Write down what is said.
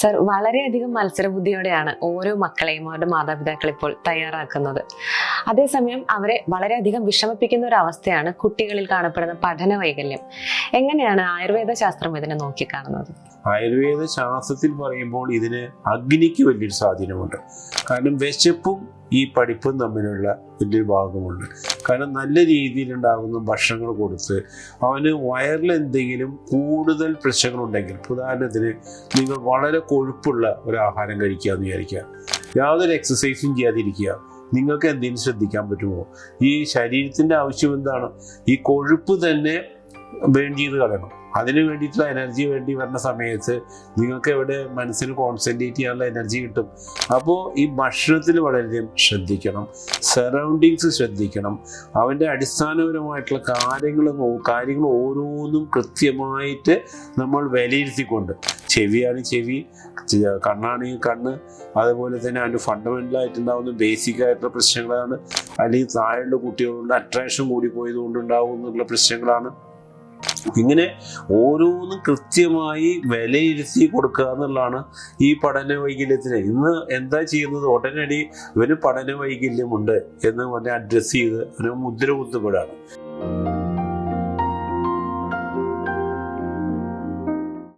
Sir, വളരെയധികം മത്സരബുദ്ധിയോടെയാണ് ഓരോ മക്കളെയും അവരുടെ മാതാപിതാക്കൾ ഇപ്പോൾ തയ്യാറാക്കുന്നത്. അതേസമയം അവരെ വളരെയധികം വിഷമിപ്പിക്കുന്ന ഒരു അവസ്ഥയാണ് കുട്ടികളിൽ കാണപ്പെടുന്ന പഠന വൈകല്യം. എങ്ങനെയാണ് ആയുർവേദ ശാസ്ത്രം ഇതിനെ നോക്കിക്കാണുന്നത്? ആയുർവേദ ശാസ്ത്രത്തിൽ പറയുമ്പോൾ ഇതിന് അഗ്നിക്ക് വലിയൊരു സ്വാധീനമുണ്ട്. കാരണം വിശപ്പും ഈ പഠിപ്പും തമ്മിലുള്ള വലിയൊരു ഭാഗമുണ്ട്. കാരണം നല്ല രീതിയിലുണ്ടാകുന്ന ഭക്ഷണങ്ങൾ കൊടുത്ത് അവന് വയറിൽ എന്തെങ്കിലും കൂടുതൽ പ്രശ്നങ്ങളുണ്ടെങ്കിൽ, ഉദാഹരണത്തിന് നിങ്ങൾ വളരെ കൊഴുപ്പുള്ള ഒരു ആഹാരം കഴിക്കുക എന്ന് വിചാരിക്കുക, യാതൊരു എക്സസൈസും ചെയ്യാതിരിക്കുക, നിങ്ങൾക്ക് എന്തെങ്കിലും ശ്രദ്ധിക്കാൻ പറ്റുമോ? ഈ ശരീരത്തിൻ്റെ ആവശ്യം എന്താണ്? ഈ കൊഴുപ്പ് തന്നെ ബേൺ ചെയ്ത് കളയണം. അതിന് വേണ്ടിയിട്ടുള്ള എനർജി വേണ്ടി വരുന്ന സമയത്ത് നിങ്ങൾക്ക് എവിടെ മനസ്സിന് കോൺസെൻട്രേറ്റ് ചെയ്യാനുള്ള എനർജി കിട്ടും? അപ്പോൾ ഈ ഭക്ഷണത്തിൽ വളരെയധികം ശ്രദ്ധിക്കണം, സറൗണ്ടിങ്സ് ശ്രദ്ധിക്കണം, അവൻ്റെ അടിസ്ഥാനപരമായിട്ടുള്ള കാര്യങ്ങൾ ഓരോന്നും കൃത്യമായിട്ട് നമ്മൾ വിലയിരുത്തിക്കൊണ്ട്, ചെവിയാണ് ചെവി, കണ്ണാണെങ്കിൽ കണ്ണ്, അതുപോലെ തന്നെ അതിൻ്റെ ഫണ്ടമെൻ്റലായിട്ടുണ്ടാകുന്ന ബേസിക് ആയിട്ടുള്ള പ്രശ്നങ്ങളാണ്, അല്ലെങ്കിൽ താഴെയുള്ള കുട്ടികളുടെ അട്രാക്ഷൻ കൂടി പോയതുകൊണ്ടുണ്ടാകുന്നുള്ള പ്രശ്നങ്ങളാണ്. ഇങ്ങനെ ഓരോന്നും കൃത്യമായി വിലയിരുത്തി കൊടുക്കുക എന്നുള്ളതാണ് ഈ പഠന വൈകല്യത്തിന്. ഇന്ന് എന്താ ചെയ്യുന്നത്? ഉടനടി ഇവന് പഠന വൈകല്യമുണ്ട് എന്ന് പറഞ്ഞ് അഡ്രസ്സ് ചെയ്ത് അവന് മുദ്ര കുത്തപ്പെടാണ്.